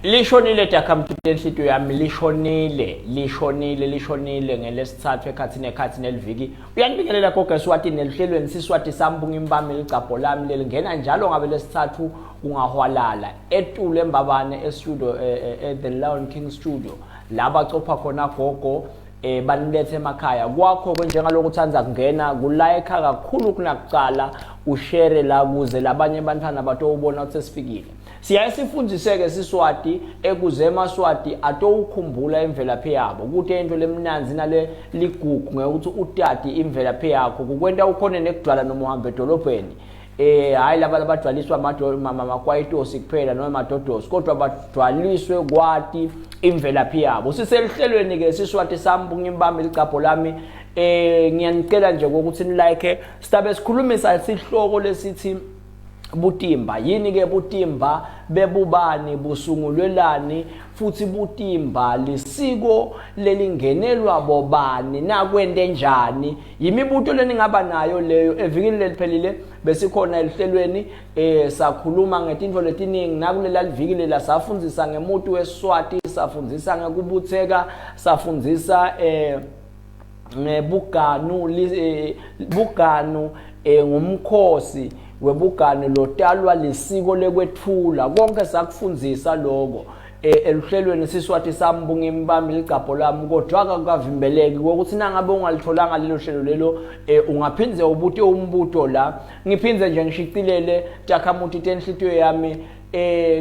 Lishonile takamtutensito yami lishonile ngelesithathu ekhathini eliviki uyanibingelela konke Eswatini elihlelweni siswati sambunga imbami licapho lami lelingena njalo ngabe lesithathu ungahwalala etule embabane estudio the Lion King studio laba copha khona gogo banilethe emakhaya kwakho njengaloko uthanza kungena kulike kakhulu kunakuqala ushare la kuze labanye abantwana batobona ukuthi sifikile siyasifundiseke siswati ekuze emaswati atowukhumbula imvelaphi yabo ukuthi into lemnanzi nale ligugu ngekuthi utati imvelaphi yakho kukwenta ukhona nekudwala noma uhambe edolobheni hayi laba abadwaliswa makwaitosi kuphela noma madodosi kodwa badwaliswe kwati imvelaphi yabo siselihlelweni ke siswati sambunga imbami licapho lami ngiyanicela nje ukuthi ni like sitabe sikhulumisa isihloko lesithi butimba yini ke butimba bebubani busungulwelani futhi butimba lisiko lelingenelwa bobani nakwende njani yimibuto leningaba nayo leyo evikini leliphelile besikhona elihlelweni sakhuluma ngetinto letiningi nakulela liviki la safundzisa ngemuntu weSwati safundzisa ngekubutheka safundzisa ngebuganu ngumkhosi webugani lotalwa lisiko lekwethula konke sakufundzisa lokho elihlelweni siswati sambunga imbami licapho lami kodwa akavimbeleki ukuthi nangabe ungalitholanga lelo hlelo lelo ungaphindze ubute umbuto la ngiphindze nje ngishicilele Takhamuti tenhlitiyo yami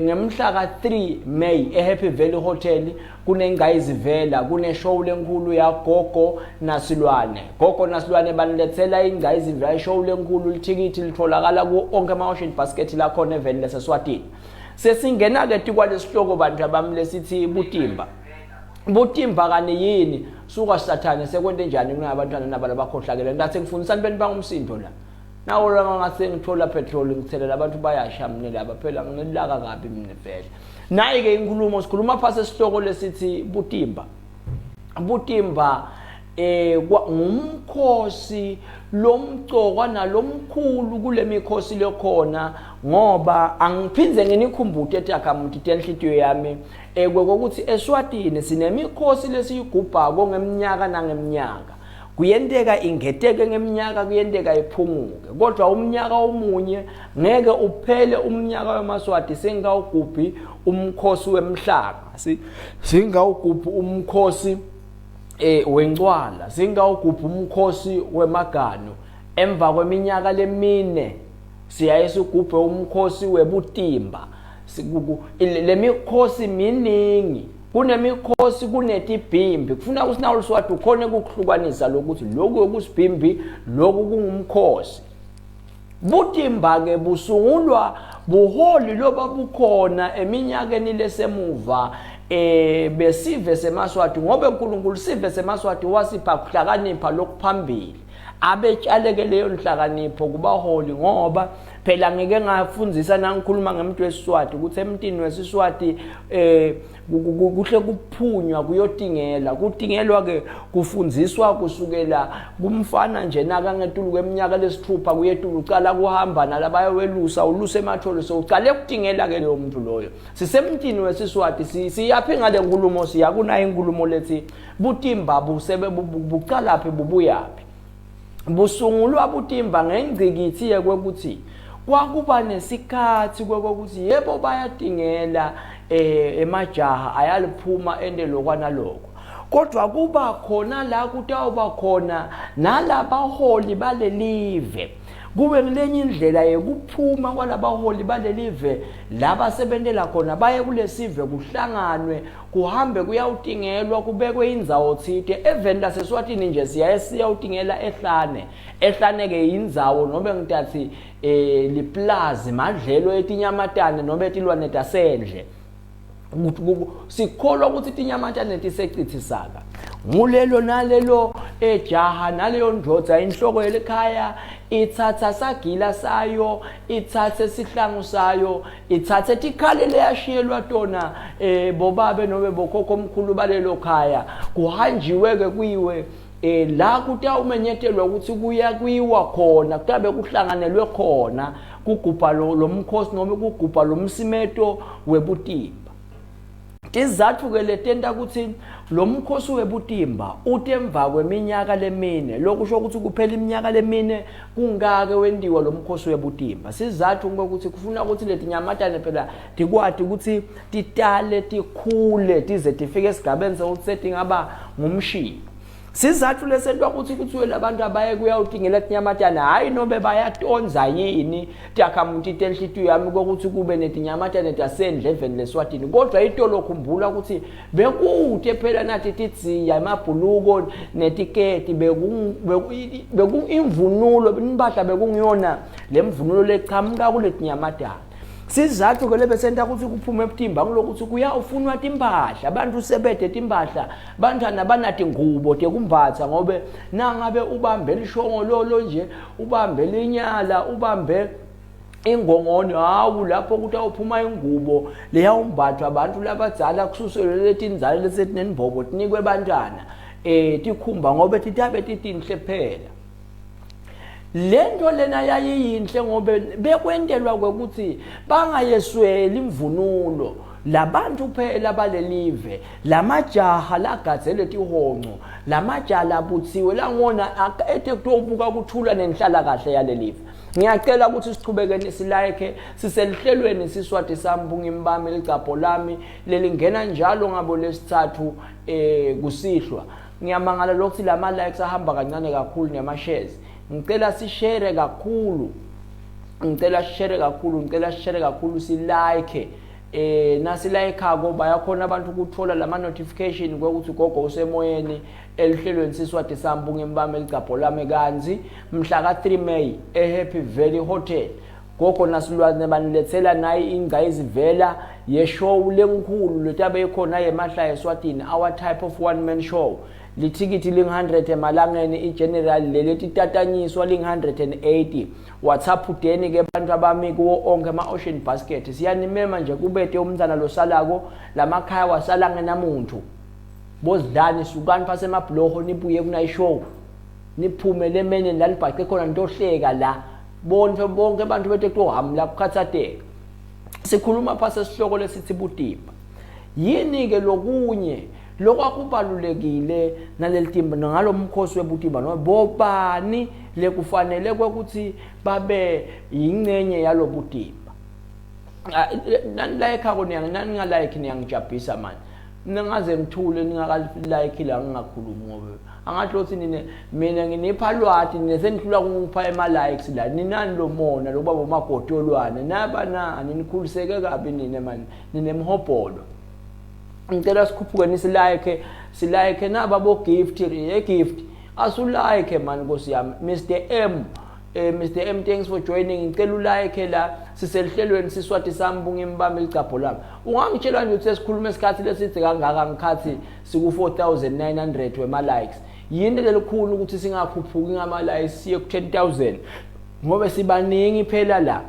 ngemhla ka3 May eHappy Valley Hotel kunengayizivela kune show lenkulu ya Gogo Nasilwane banilethela ingayizivela show lenkulu lithikithi litholakala ku onke ama Ocean Basket la khona event leseSwatini sesingena ke tikwalesihloko bantu abami lesithi butimba kani yini suka sathane sekwente njani kunabantwana nabala bakhohlakele ndathi ngifundisani beni bangumsindo la nawo la ngase ngithola petrol ngithela abantu bayasha mina laba phela nginelaka kabi mina vele nayi ke inkulumo sikhuluma phase isihloko lesithi butimba ngumkhosi lomcokwa nalomkhulu kulemikhosi lekhona ngoba angiphindze nginikhumbuke Takhamuti tenhlitiyo yami kokuthi eSwatini sinemikhosi lesiyigubhako ngeminyaka nangeminyaka kuyenteka ingeteke ngeminyaka kuyenteka iphunguke kodwa umnyaka omunye ngeke uphele umnyaka wemaswati singawugubhi umkhosi wemhlanga singawugubhi umkhosi wencwala singawugubhi umkhosi wemagano emva kweminyaka lemine siyayesigubhe umkhosi webutimba lemikhosi miningi kunemikhosi kunetibhimbi kufuna usinawo uSwati ukhone ukuhlukanisa lokuthi lokhu okusibhimbi lokhu kungumkhosi butimba ke busungulwa buholi loba bukhona eminyakeni lesemuva besive semaswati ngoba uNkulunkulu sive semaswati wasipha kuhlakanipha lokuphambili abetshaleke leyo nhlakanipho kubaholi ngoba phela ngeke ngafundzisa nangikhuluma ngemuntu weSiswati ukuthi emntini weSiswati kuhle kuphunywa kutingelwa ke kufundziswa kusukela kumfana nje naka ngetulu kweminyaka lesithupha kuyetulu uqala kuhamba nalabayewelusa uluse ematholo so uqale kutingela ke lo muntu loyo sisemntini weSiswati siyaphi ngale nkulumo siyakuna inkulumo lethi butimba buqalaphi bubuyaphi busungulwa butimba ngengcikithi kwekuthi kwakuba nesikhathi kwekokuthi yebo bayatingela emajaha ayaliphuma ende lokwana lokho kodwa kuba khona la kutawuba khona nalabaholi balelive kube ngelenye indlela yekuphuma kwalabaholi balelive laba sebentela khona baye kulesive kuhlanganwe kuhambe kuyawutingelwa kubekwe indzawo thite event laseSwatini nje siyawutingela ehlane ke indzawo nobe ngitathi liplaza madlelo etinyamatane nobe etilwane tasendle sikholwa ukuthi itinyamatane tisecithisaka ngulelo nalelo ejaha naleyo ndodza inhloko yelekhaya ithatha sagila sayo ithathe sihlangu sayo ithathe tikhale leyashiyelwa tona bobabe nobe bokhokho omkhulu balelo khaya kuhanjiwe ke kuyiwe la kutawumenyetelwa ukuthi kuyiwa khona kutabe kuhlanganelwe khona kugubha lo mkhosi noma kugubha lo msimeto webutimba Izathu ke letenta ukuthi lo mkhosi webutimba utemva kweminyaka lemine lokusho ukuthi kuphela iminyaka lemine kungake wendiwa lo mkhosi webutimba. Sizathu ukuthi kufuna ukuthi letinyamatane phela tikwati ukuthi titale tikhule tize tifike esigabeni sokuthi setingaba ngumshini. Sizathu lesentwa ukuthi kuthiwe labantu abaye kuyawutingela tinyamatane hayi nobe bayatonza yini takhamuthi tenhlitiyo yami ukuthi kube netinyamatane tasendleveni leSwatini kodwa itolo khumbula ukuthi bekuthe phela nathi tidziya emabhuluko netiketi beku imvunulo impahla bekungiyona lemvunulo lechamuka kule tinyamatane. Sizathu ke lebesenta ukuthi kuphume ebutimba ngilokuthi kuyafunwa timpahla abantu sebede timpahla bantwana banathi ngubo tekumbatha ngobe nangabe ubambe lishongololo nje ubambe linyala ubambe ingongoni hawu lapho ukuthi awuphuma ingubo leya umbathwa abantu labadzala kususelwe letinzalo lesetinenbobo tinikwe bantwana tikhumba ngobe titabe titinhle phela. Lento lena yayiyinhle ngobe bekwentelwa ukuthi bangayesweli imvunulo labantu phela balelive lamajaha lagadzele tihonco lamajaha labuthiwe langona ethe kutobuka kuthula nenhlala kahle yalelive. Ngiyacela ukuthi sichubekene silike siselihlelweni Siswati Sambunga Imbami licapho lami lelingena njalo ngabo lesithathu kusihlwa. Ngiyamangala lokuthi lama likes ahamba kancane kakhulu nema-shares. Ngicela sishare kakhulu ngicela kakhulu silike nasilike-ako bayakhona abantu ukuthola lama notification ukuthi gogo usemoyeni elihlelweni Siswati Sambunga Imbami licapho lami kanzi mhla ka-3 May eHappy Valley Hotel gogo nasilwane banilethela nayi ingca izivela yeshow lenkhulu letabe ikhona yemahla eSwatini our type of one man show. Lithikiti ling100 emalangeni igeneral lelethi tatanyiswa ling180 WhatsApp udeni ke abantu abami kuwo onke ama-ocean basket siyanimema nje kubete umntana losalako lamakhaya wasala ngenamuntu bozidlani sukani phase emabhloho nibuye kunayishow niphume lemene lalibhaqe khona ntohleka la bonke abantu bethe kuhamla kukhathateka. Sikhuluma phase isihloko lesithi butimba yini ke lokunye lokwakubalulekile nalelitimba ngalo mkhosi webutimba no bobani lekufanele ukuthi babe ingcenye yalobutimba. Nani like ako nani ngalike niyangijabhisa manje ningaze ngithule ningakalike la ngingakhulumi ngobe angathi lothi mina nginipha lwati nesendlula kungipha ema-likes la ninani lo mona lo baba umagodolwane nabana nikhuliseke kabi nine manje ninemhobholo. Ngicela sikhuphuke silike naba bo gift gift asulike man Nkosi yami Mr. M thanks for joining. Ngicela ulike la siselihlelweni Siswati Sambunga Imbami licapho lami. Ungangitshela nje ukuthi sesikhuluma esikhathi lesithi kangaka ngikhathi siku 4900 wema likes. Yini lelikhulu ukuthi singakhuphuki ngama likes siye ku 10000 ngobe sibaningi phela la.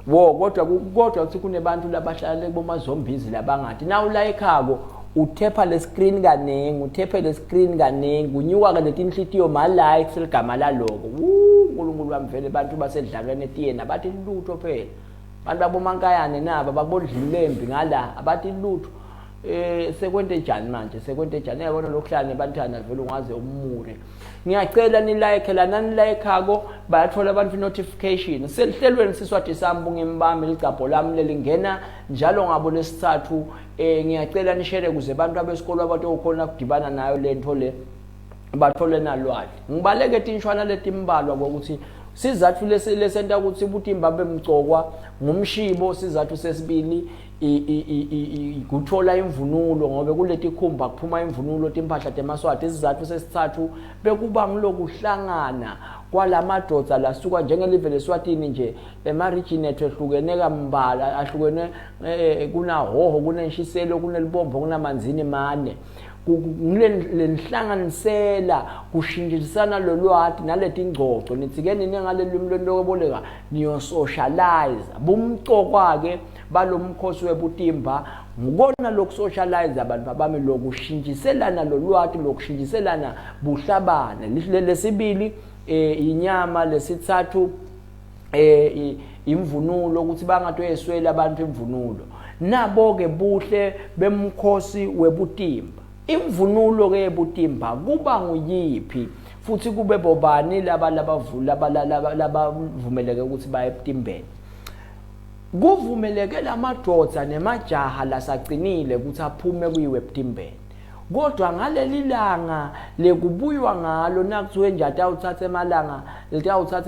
Kodwa ukuthi kunebantu labahlala kubomazombizi labangathi na ulayikako uthepha le screen kanengi unyuka ke letinhlitiyo ma likes ligama laloko uNkulunkulu wami vele abantu basedlalweni etiyena bathi lutho phela abantu babomankayane naba bakubodlilembi ngala abathi lutho sekwente njani manje yabona lokuhlala nebantwana vele ungaze umure. Ngiyacela nilike la nanilike-ako bayathola abantu notification selihlelweni Siswati Sambunga Imbami licapho lami lelingena njalo ngabo lesithathu. Ngiyacela nishare kuze abantu abesikole abatokhona kudibana nayo lento le bathole nalwazi. Ngibaleke tinshwana letimbalwa ukuthi sizathu lesenta ukuthi butimba bemgcokwa ngumshibo. Sizathu sesibili kuthola imvunulo ngobe kuleti khumba kuphuma imvunulo timpahla temaswati. Isizathu sesithathu bekuba ngilokuhlangana kwalamadodza lasuka njengelive leSwatini nje ema-region ethu ehlukene kambala ahlukene kunahoho kunenshiselo kunelibombo kunamanzini mane lenhlanganisela kushintshisana lolwati naletingcoco nithike nini ngalelimi lokuboleka niyo socialize bumcokwa ke balomkhosi webutimba ngikona lokusocialize abantu abami lokushintshiselana lolwati lokushintshiselana buhlabane. Lesibili inyama, lesithathu imvunulo ukuthi bangathi uyeswela abantu imvunulo. nabo ke buhle bemkhosi webutimba. Imvunulo ke yebutimba kuba nguyiphi futhi kube bobani labavumeleke ukuthi baye ebutimbeni. Kuvumeleke lamadoda nemajaha lasaqinile ukuthi aphume kuyiwe ebutimbeni. Kodwa ngaleli langa lekubuywa ngalo nakuthiwe nje atawuthatha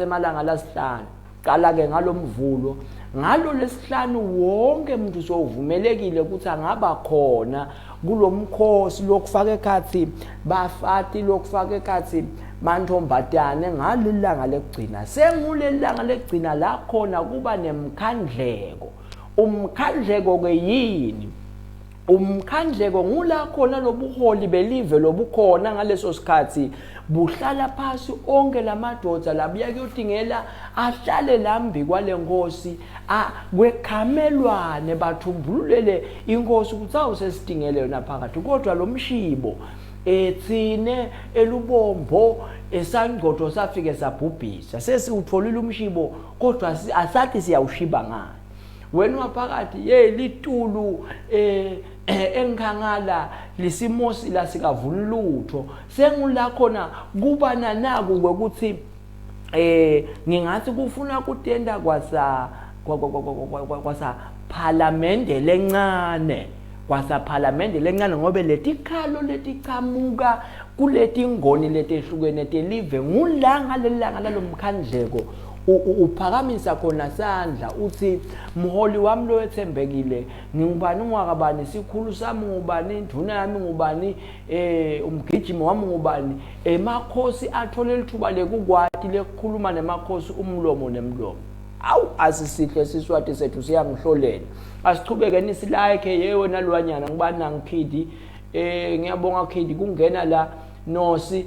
emalanga lasihlanu. Qala ke ngalomvulo, ngalo lesihlanu wonke umuntu sovumelekile ukuthi angaba khona kulomkhosi lokufaka ekhathi bafati lokufaka ekhathi mantombatane ngalilanga lekugcina. Sengulelanga lekugcina la khona kuba nemkhandleko. Umkhandleko ke yini? Umkhandleko ngula khona lobuholi belive lobukhona ngaleso sikhathi buhlala phasi onke lamadoda labuya kuyodingela ahlale lambi kwalenkosi kwekhamelwane bathumbulule inkosi ukuthi awusesidingele yona phakathi. Kodwa lo mshibo ethine elubombo esangqodo safike sabhubhisa sesiutholile umshibo kodwa asathi siyawushiba ngani. Wena waphakathi litulu enkhangala lisimosi la sikavuni lutho sengula khona kuba nanaku ukuthi ngingathi kufuna kutenda kwasa parliamente lencane parliamente lencane ngobe letikhalo letichamuka kuleti ngoni letehlukene telive ngulanga lelanga lalomkhandleko uphakamisa khona sandla uthi mholi wami lo ethembekile ngubani ungakabani sikhulu sami ngubani induna yami ngubani umgijimo wami ngubani emakhosi athola lithuba lekukwati lekukhuluma nemakhosi umlomo nemlomo. Awu asisihle siswati sethu siyangihlolela asichubeke nisilike yewe nalwanyana ngibani nangikhidi ngiyabonga khidi kungena la nosi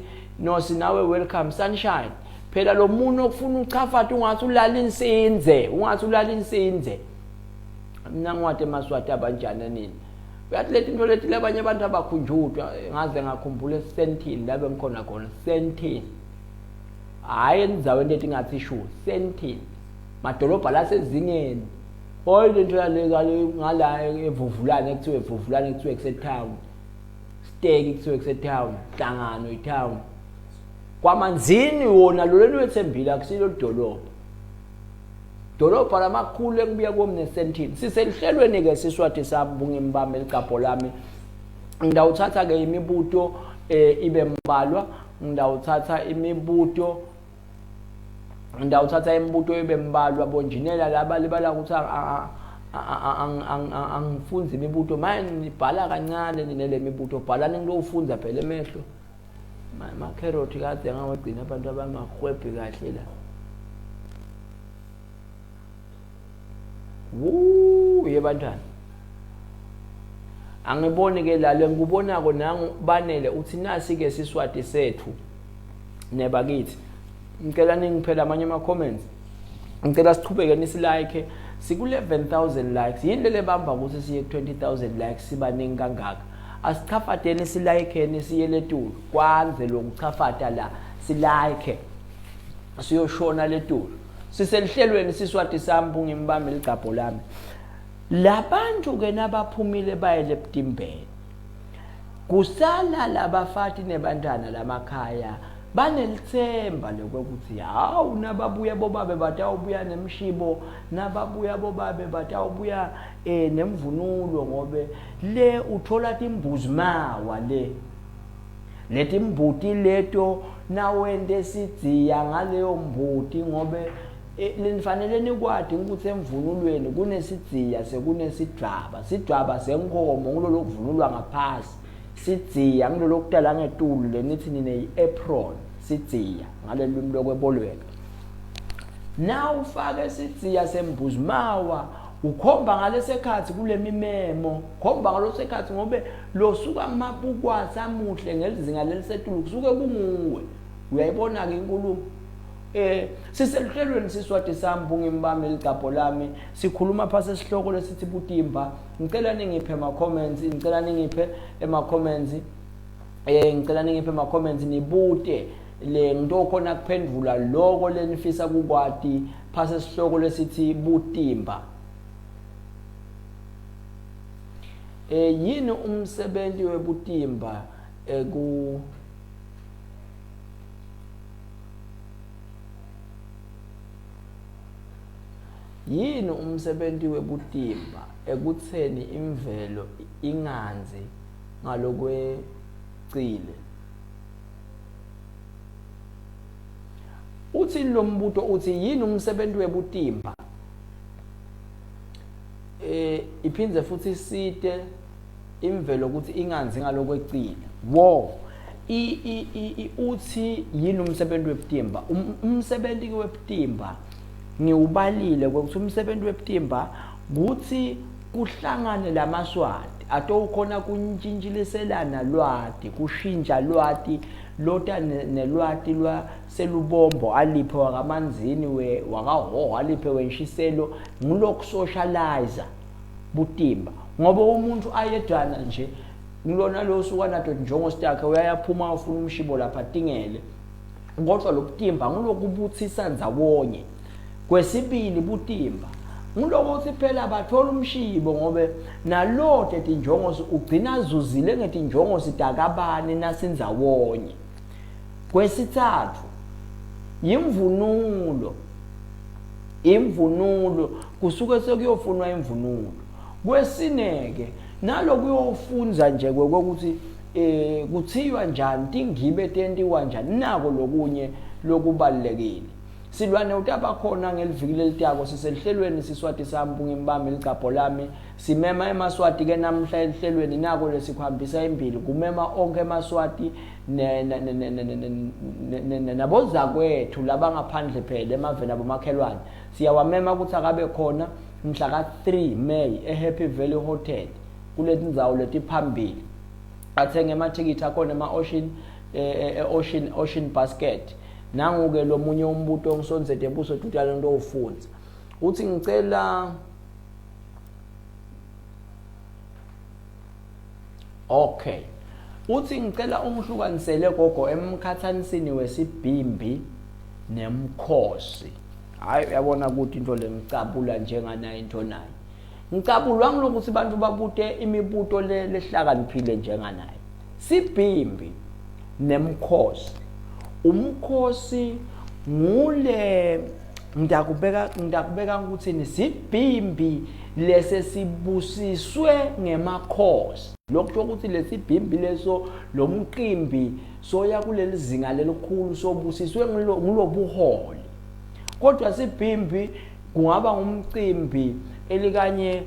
nawe welcome sunshine. Phela lo muntu okufuna uchafata ungathi ulala insinze mina ngwade emaswati abanjani nini uyathi lethi into lethi labanye abantu abakhunjutwa ngaze ngakhumbula eSentini la bengikhona khona Sentini hayi enzaweni lethi ngathi shu Sentini madolobha lasezingeni oyile into yale ngala evuvulane ekuthiwe evuvulane ekuthiwe kusetown steki kuthiwe kusetown hlangano itown kwamanzini wona lo lelo ethembile akusilo dolobha lamakhulu ekubuya komne Sentini. Siselihlelweni ke siswati sabunga imbamba eligabho lami ngidawuthatha ke imibuto ibe mbalwa ngidawuthatha imibuto ibe mbalwa bonjinela laba libala ukuthi angifunzi imibuto manje nibhala kancane ninele imibuto bhalani ngilofunda phela emehlo makheroti kade ngawagcina abantu abangahwebhi kahle la yebantwana angiboni ke lale ngikubonako nangu banele uthi nasi ke siswati sethu nebakithi ngicela ningiphela amanye ama comments ngicela sichubeke nisilike siku 11,000 likes yini le bamba ukuthi siye 20,000 likes sibaningi kangaka asichafateni silike siye letulu kwanze lokuchafata la silike siyoshona letulu siselihlelweni siswati sambunga imbamba eligabho lami labantu ke nabaphumile bayele ebutimbeni kusala labafati nebantwana lamakhaya banelithemba lokuthi hawu nababuya bobabe batawubuya nemshibo nababuya bobabe batawubuya nemvunulo ngobe le uthola timbuzi mawa leti mbuti leto nawende sidziya ngaleyo mbuti ngobe lenifanele nikwadi ukuthi emvunulweni kunesidziya sekunesidwaba senkomo ngilolo kuvunulwa ngaphasi sidziya ngilolo kudala ngetulu lenithi nine apron sidziya ngalelimi lokwebolweka now ufake sidziya sembuzi mawa ukhomba ngalesekhathi kule mimemo khomba ngalosekhathi ngobe losuka mabukwasa amuhle ngelizinga lelisetulu kusuke kunguwe uyayibona ke inkulumo siselihlelweni siswati sambunga imbamba eligabho lami sikhuluma phasi esihloko lesithi butimba ngicela ningiphe ama comments nibute le ngito khona kuphendula lokho lenifisa kukwati phasi esihloko lesithi butimba yini umsebenzi webutimba yini umsebenzi webutimba ekutheni imvelo inganzi ngalokwecile? Uthi lo mbuto uthi yini umsebenzi webutimba iphindze futhi site imvelo ukuthi inganzi ngalokwecile. Uthi yini umsebenzi webutimba? Umsebenzi webutimba ngiubalile ukuthi umsebenzi webutimba kuthi kuhlangane lamaswati atowukhona kuntshintshiselana lwati, kushintsha lwati lota nelwati lwaselubombo aliphe wakamanzini wakahoho aliphe wenshiselo ngulokusocialize butimba. Ngoba umuntu ayedwana nje ngilona lo suka nato njongo stakhe uyayaphuma ufuna umshibo lapha tingele, kodwa lobutimba ngulokubuthisa ndzawonye. Kwesibili butimba ngulokuthi phela bathola umshibo ngobe nalote tinjongo ugcina zuzile ngetinjongo sitakabani nasindawonye. Kwesithathu imvunulo kusuke sekuyofunwa imvunulo. Kwesineke nalokuyofunza nje ukuthi kuthiwa njani tingibe tentiwa njani, nako lokunye lokubalekile. Silwane utaba khona ngelivikile litako siselihlelweni Siswati Sambu ngimbamba iligabho lami simema emaswati ke namhla elihlelweni nako lesikhambisa impilo kumema onke emaswati naboza kwethu labangaphandle phela emaveni abomakhelwane siyawamema ukuthi akabe khona mhla ka3 May eHappy Valley Hotel kulezi ndzawo letiphambili. Athenge amathikithi akhona Ocean Basket. Nangu-ke lo munye umbuto ongisonzete ebuso tutala into ofunza. Uthi ngicela uthi ngicela ungihlukanisele gogo emkhathanisini wesibhimbi nemkhosi. Hayi uyabona ukuthi into le ngicabula njenganayo into nayo. Ngicabulwa ngilokuthi abantu babute imibuto lehlakaniphile njenganayo. Sibhimbi nemkhosi. Umkhosi ngule ngidakubeka ukuthi nisibhimbi lese sibusiswe ngemakhosi. Lokho ukuthi lesibhimbi leso lomqimbi soya kuleli zinga lelikhulu sobusiswe ngulobuholi. Kodwa sibhimbi kungaba ngumcimbi elikanye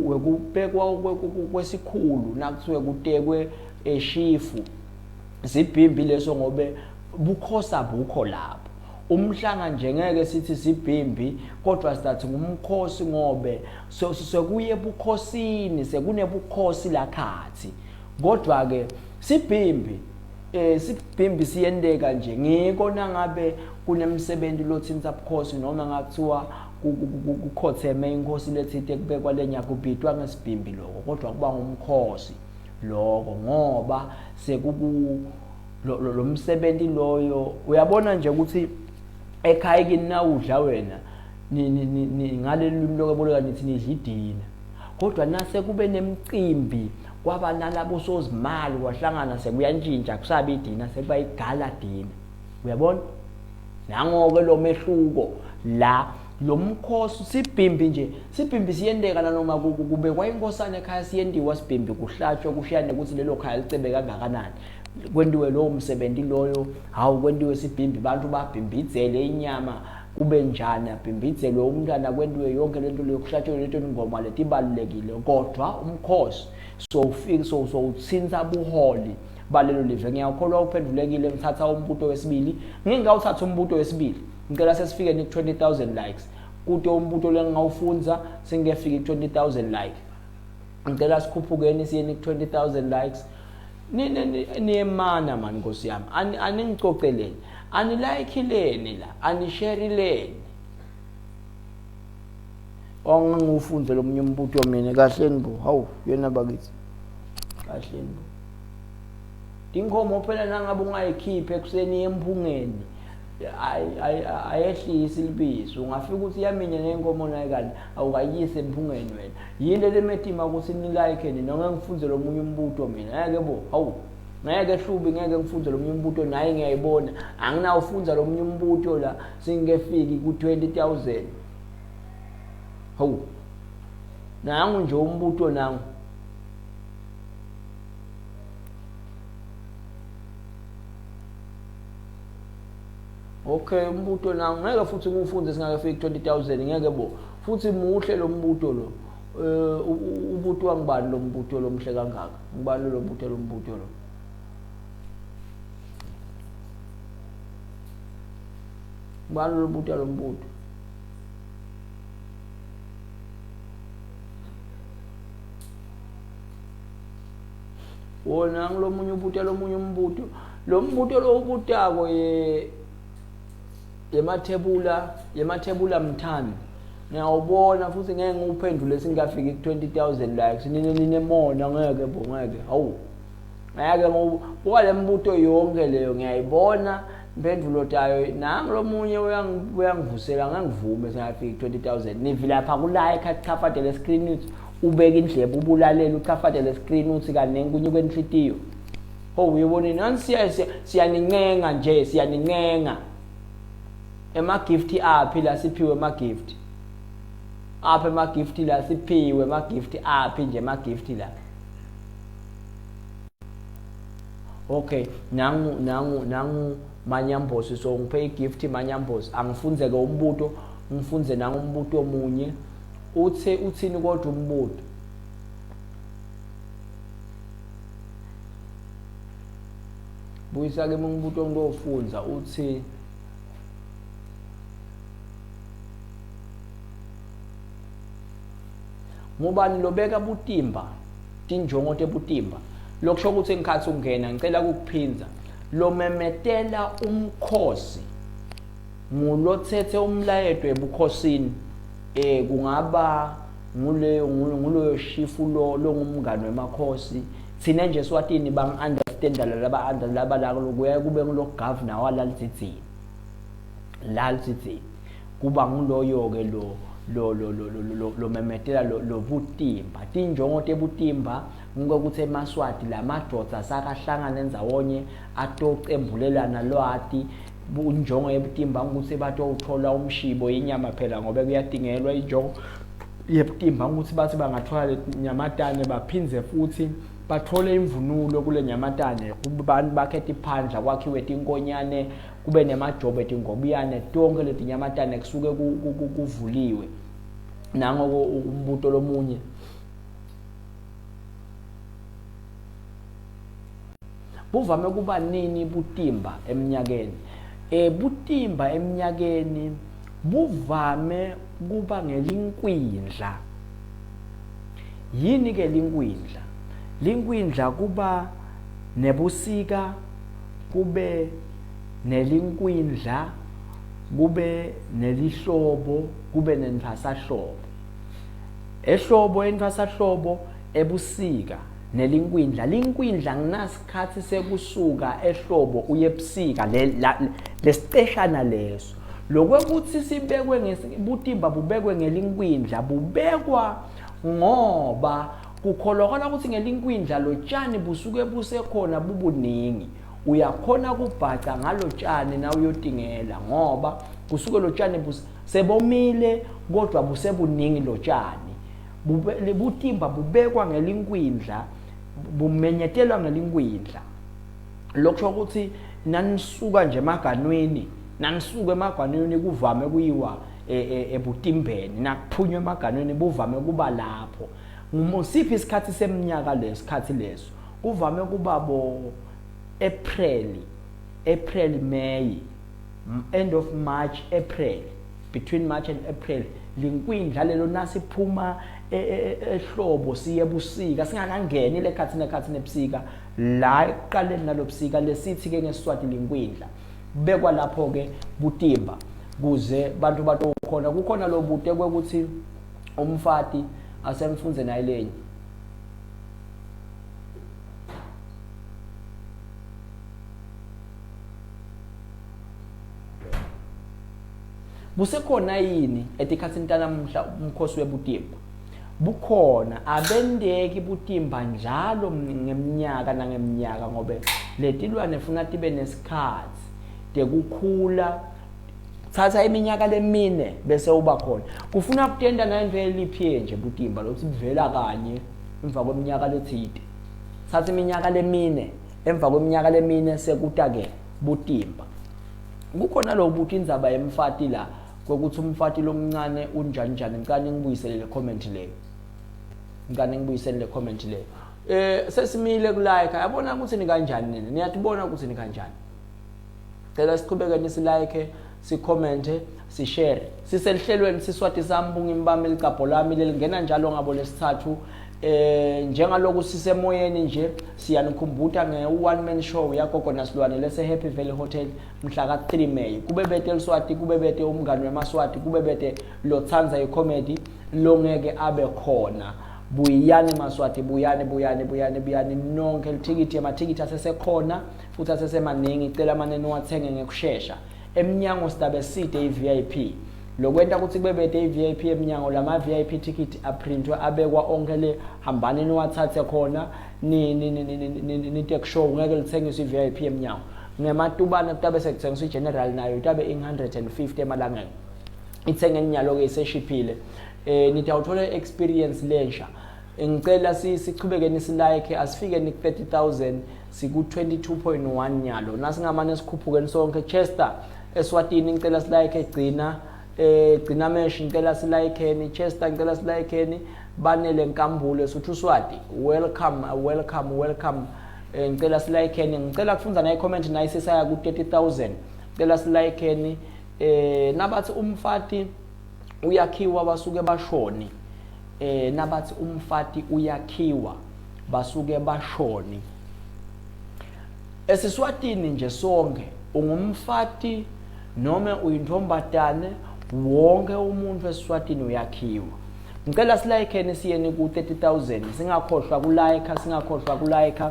wekubekwa kwesikhulu nakuthiwe kutekwe eshifu. Sibhimbi leso ngobe bukhosa bukho lapho. Umhlanga nje ngeke sithi sibhimbi kodwa sithi ngumkhosi ngobe sekuye bukhosini sekunebukhosi lakhathi. Kodwa ke sibhimbi siyendeka nje ngiko nangabe kunemsebenzi lothinta bukhosi noma ngathiwa kukhotheme inkosi lethite kubekwa lenyaka ubhitwa ngesibhimbi lokho kodwa kuba ngumkhosi lokho ngoba lo msebenzi loyo uyabona nje ukuthi ekhaya kini nawudla wena ni ngale limi lokuboleka nithi nidla idina, kodwa nase kube nemicimbi kwaba nalabo sozimali kwahlangana sekuyantshintsha kusabe idina sekuba igala dina. Uyabona nangoke lo mehluko la lo mkhosi sibhimbi siyendeka noma kube kwayinkosana ekhaya siyendiwa sibhimbi kuhlatshwa kushiyane ukuthi lelo khaya licebe kangakanani kwendiwe lo umsebenzi loyo hawu kwendiwe sibhimbi abantu babhimbidzele inyama kube njani abhimbidzelwe umntana kwendiwe yonke lento lokuhlatshwa lento ingoma letibalulekile. Kodwa umkhosi so utsinza buholi balelo live. Ngiyakholwa uphendulekile ngithatha umbuto wesibili ngingawuthatha umbuto wesibili ngicela sesifike ni 20,000 likes kuto umbuto lengawufunza singefika 20,000 likes. Ngicela sikhuphukeni siye ni 20,000 likes. Niyemana man Nkosi yami aningicoceleni anilikeileni la anishareileni ongangufunze lo munye umbuto mina kahleni bo hawu yena bakithi kahleni bo tinkhomo phela nangabe ungayikhiphe ekuseni emphungeni ayehlisi ilibizo. Ungafika ukuthi iyaminya nenkomo nayo kanti awukayise emphungeni wena. Yini le metima ukuthi ni like nina ngifunze lo munye umbuto mina. Ngeke bo, hawu. Ngeke hlubi ngeke ngifunze lo munye umbuto naye ngiyayibona. Anginawufunza lo munye umbuto la singefiki ku 20,000. Hawu. Nangu nje umbuto nangu. Okay, umbuto nangu ngeke futhi ngifunze singakafiki 20,000 ngeke bo. Futhi muhle lo mbuto lo. Ubuto wangibani lo mbuto lo mhle kangaka? Ngibani lo mbuto lo? Ngibani lo mbuto? Wona ngilomunye ubuto lo mbuto lo ubutako yemathebula mthami. Ngiyawubona futhi ngeke nguphendule singafiki ku 20,000 likes nine mona ngeke bo ngeke. Hawu. Ngeke ngoba le mbuto yonke leyo ngiyayibona impendulo tayo nangu lomunye uyangivusela ngangivume singafiki 20,000. Nivile lapha ku like achafade le screen uthi ubeka indlebe ubulalela uchafade le screen uthi kanenge kunye kwenhlitiyo. Ho uyibona nansi siyanincenga nje siyanincenga. Ema gift aphi la siphiwe ema gift. Apha ema gift la siphiwe ema gift aphi nje ema gift la. Okay, nangu Manyambosi so ngiphe gift Manyambosi angifunze ke umbuto ngifunze nangu umbuto omunye uthini kodwa umbuto buyisa ke umbuto ngizofunza uthi ngubani lobeka butimba tinjongo tebutimba lokusho ukuthi ngikhathi ungena ngicela ukuphinza lo memetela umkhosi ngulothethe umlayeto ebukhosini kungaba nguloyo shifu lo ngumngane wemakhosi thina nje Swatini bang understand laba la kuya kube ngulo governor walalitsitsini kuba nguloyo ke lo memetela lo butimba tinjongo tebutimba ngokuthi eMaswati la madoda sakahlangana endzawonye atocembulelana lwati injongo yebutimba ukuthi batothola umshibo inyama phela ngoba kuyadingelwa injongo yebutimba ukuthi bathi bangathola lenyamatane baphinze futhi bathole imvunulo kule nyamatane kubantu bakhetha iphandla kwakhiwe tinkonyane kube nemajobo etingobiyane tonke leti nyamatane kusuke kuvuliwe nango umbuto lomunye buvame kuba nini butimba eminyakeni butimba eminyakeni buvame kuba ngelinkwindla yini ke linkwindla kuba nebusika kube nelinkwindla kube nelihlobo kube nenthwasahlobo enthwasahlobo ebusika linkwindla nginasikhathi sekusuka ehlobo uye ebusika lesiteshana leso lokwekuthi sibekwe butimba bubekwe ngelinkwindla bubekwa ngoba kukholakala ukuthi ngelinkwindla lo tshani busuke busekhona bubuningi uyakhona kubhaca ngalo tshani na uyotingela ngoba kusuke lo tshani sebomile kodwa busebuningi lo tshani butimba bubekwa ngelinkwindla bumenyetelwa ngelinkwindla lokusho ukuthi nanisuka nje emaganweni kuvame kuyiwa ebutimbeni nakuphunywa emaganweni buvame kuba lapho ngusiphi isikhathi seminyaka lesikhathi leso kuvame kuba bo April May end of March April between March and April linkwindla lelo nasiphuma ehlobo siye busika singakangeni lekhathini ebusika la eqaleni nalobusika lesithi ke ngeSiswati linkwindla bekwa lapho ke butimba kuze bantu batokhona kukhona lo bude kwekuthi umfati asemfunze nayilenye busekhona yini etikhatsini tanamuhla umkhosi webutimba? Bukhona, abendeki butimba njalo ngeminyaka nangeminyaka ngoba letilwane funa tibe nesikhathi tekukhula. Thatha iminyaka lemine bese uba khona. Kufuna kutenda nento eliphiye nje butimba lokuthi buvela kanye emva kweminyaka lethide. Thatha iminyaka lemine, emva kweminyaka lemine sekuta-ke butimba. Kukhona lo buthi indzaba yemfati la kokuthi umfati lomncane unjani njani. Ngikani ngibuyisele le comment leyo. Ngikani ngibuyisele le comment leyo. Sesimile kulike, yabona ukuthi ni kanjani nina. Niyatibona ukuthi ni kanjani. Cela siqhubeke nisilike, sicommente, sishare. Siselihlelweni Siswati Sambunga Imbambe Licapho lami lelingena njalo ngabo lesithathu. Njengaloku sisemoyeni nje siyanikhumbuta nge-one man show yagogo nasilwane lese Happy Valley Hotel mhla ka 3 May. Kube bete eLswati, kube bete umngani weMaswati, kube bete lo Tsanza comedy lo ngeke abe khona. Buyani Maswati, buyani nonke lithikithi amathikiti asesekhona futhi asesemaningi. Cela manene wathenge ngekusheshsha. Emnyango sidabe side iVIP. Lokwenta ukuthi kube bede iVIP emnyango lama VIP ticket aprintwe abekwa onkele hambani niwathathe khona ni take show ngeke lithengiswe iVIP emnyango. Ngematubana kutabe sekuthengiswa iGeneral nayo tabe 150 emalangeni. Ithenge inyalo ke iseshipile. Nitawuthola experience lensha. Ngicela siqhubeke nisilike asifike ni 30,000 siku 22.1 nyalo. Nasingamane sikhuphuke sonke Chester eSwatini ngicela silike gcina mesh ngicela silike Chester ngicela silike banele Nkambulo eSuthu Swati. Welcome. Ngicela silike ngicela kufunza na comment na isesaya ku 30,000. Ngicela silike nabathi umfati uyakhiwa basuke bashoni. Nabathi umfati uyakhiwa basuke bashoni. EsiSwatini nje sonke ungumfati noma uyintombatane wonke umuntu eSwatini uyakhiwa. Ngicela silike siyeni ku 30,000 singakhohlwa kulike.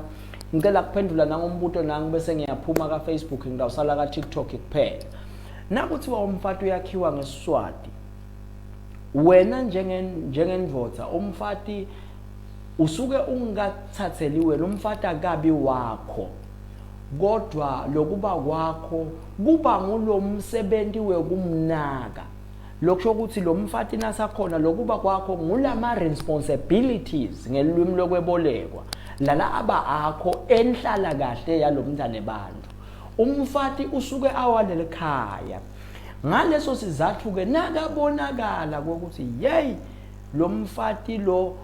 Ngicela kuphendula nangombuto nangu bese ngiyaphuma ka Facebook ngidawusala ka TikTok kuphela. Nakuthiwa umfati uyakhiwa ngeSiswati, wena njengendvodza umfati usuke ungakathatheliwe umfati akabi wakho, kodwa lokuba kwakho kuba ngulomsebenzi wekumnaka. Lokusho ukuthi lo mfati nasakhona lokuba kwakho ngulama responsibilities ngelimi lokwebolekwa lala aba akho enhlala kahle yalomntane bantu. Umfati usuke awalele ekhaya. Ngaleso sizathu ke nakabonakala ukuthi hey lo mfati lo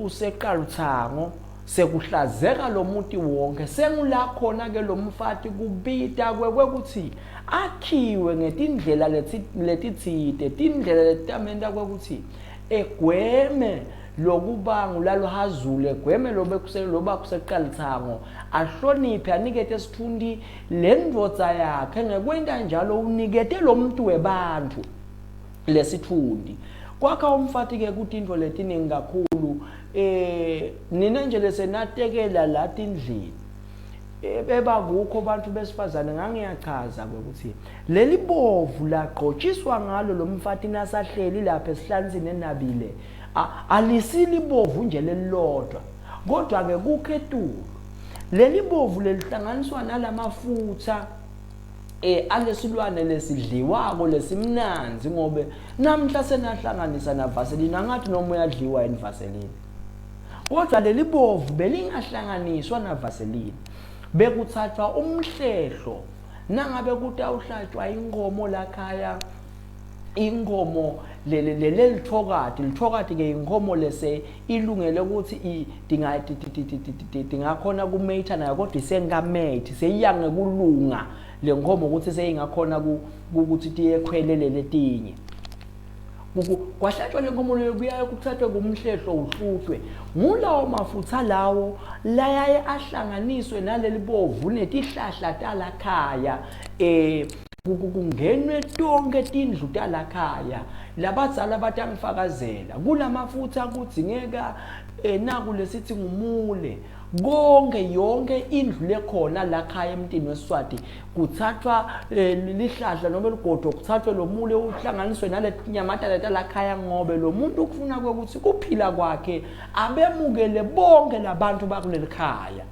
useqaluthango sekuhlazeka lo muntu wonke sengula khona ke lo mfati kubita kwekuthi akhiwe ngetindlela letitsite tindlela letamenta kwekuthi egweme lokuba ngulalo hazule gweme loba kuseqalithango ahloniphe anikete isithundi lendvodza yakhe ngekwenta njalo unikete lo muntu webantu lesithundi. Kwakha umfati ke kutindvo letiningi kakhulu nina nje lesenatekela la tindlini beba kukho abantu besifazane ngangiyachaza ukuthi leli bovu laqotshiswa ngalo lo mfati nasahleli lapha esihlanzini enabile alisili bovu nje lelilodwa, kodwa ke kukhetulu leli bovu lelihlanganiswa nalamafutha alesilwane lesidliwako lesimnanzi ngobe namhla senahlanganisa navaseline angathi noma uyadliwa enivaseline, kodwa leli bovu belingahlanganiswa navaseline. Bekuthathwa umhlehlo nangabe kutawuhlatshwa inkomo lakhaya, inkomo lelithokati ke inkomo lese ilungele ukuthi dingakhona kumeitha nayo, kodwa isengamethi seyiyange kulunga lenkomo ukuthi seyingakhona ukuthi tiyekhwelele letinye. Kwahlatshwa lenkomo leyo kuyaye kuthathwe kumhlehlo uhluthwe ngulawo mafutha lawo layaye ahlanganiswe naleli bovu netihlahla talakhaya kungenwe tonke tindlu talakhaya. Labadzala batangifakazela kulamafutha kudzingeka naku lesithi ngumule konke yonke indlu lekhona la khaya emntini weSiswati kuthathwa lihlahla noma ligodo kuthathwe lo mule uhlanganiswe nale nyamata leta la khaya ngobe lo muntu ukufuna ukuthi kuphila kwakhe abemukele bonke labantu bakuleli khaya.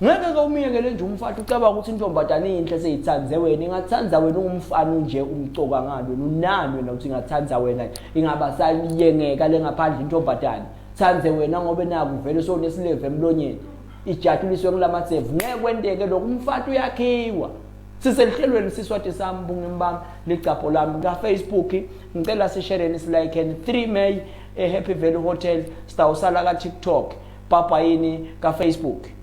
Ngeke ke umiyekele nje umfati ucaba ukuthi intombazana inhle seyithanze wena ingathanza wena ungumfana nje umcoka ngalo unani wena uthi ingathanza wena ingabasayengeka lengaphandle intombazana thanze wena ngobe naku vele sonesileve emlonyeni ijatshuliswe kulamathevu ngeke kwenteke lokho umfati uyakhiwa. Siselihlelweni Siswati sami bungembami licapho lami ka Facebook ngicela sishareni silike 3 May eHappy Valley Hotel sitawusala ka TikTok papayini ka Facebook.